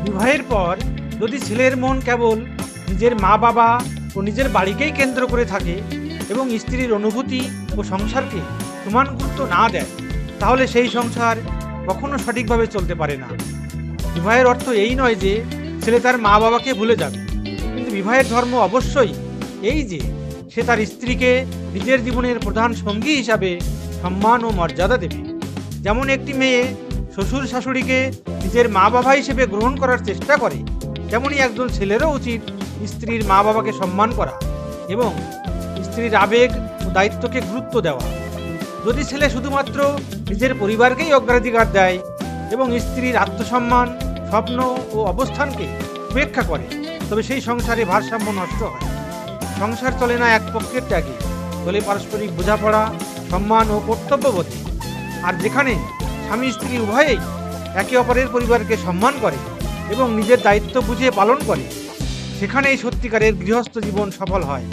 বিবাহের পর যদি ছেলের মন কেবল নিজের মা বাবা ও নিজের বাড়িকেই কেন্দ্র করে থাকে এবং স্ত্রীর অনুভূতি ও সংসারকে সমান গুরুত্ব না দেয়, তাহলে সেই সংসার কখনো সঠিকভাবে চলতে পারে না। বিবাহের অর্থ এই নয় যে ছেলে তার মা বাবাকে ভুলে যাবে, কিন্তু বিবাহের ধর্ম অবশ্যই এই যে সে তার স্ত্রীকে নিজের জীবনের প্রধান সঙ্গী হিসাবে সম্মান ও মর্যাদা দেবে। যেমন একটি মেয়ে শ্বশুর শাশুড়িকে নিজের মা বাবা হিসেবে গ্রহণ করার চেষ্টা করে, তেমনই একজন ছেলেরও উচিত স্ত্রীর মা বাবাকে সম্মান করা এবং স্ত্রীর আবেগ ও দায়িত্বকে গুরুত্ব দেওয়া। যদি ছেলে শুধুমাত্র নিজের পরিবারকেই অগ্রাধিকার দেয় এবং স্ত্রীর আত্মসম্মান, স্বপ্ন ও অবস্থানকে উপেক্ষা করে, তবে সেই সংসারে ভারসাম্য নষ্ট হয়। সংসার চলে না এক পক্ষের ত্যাগে, চলে পারস্পরিক বোঝাপড়া, সম্মান ও কর্তব্যবোধে। আর যেখানে স্বামী স্ত্রী উভয়েই একে অপরের পরিবারকে সম্মান করে এবং নিজের দায়িত্ব বুঝে পালন করে, সেখানেই সত্যিকারের গৃহস্থ জীবন সফল হয়।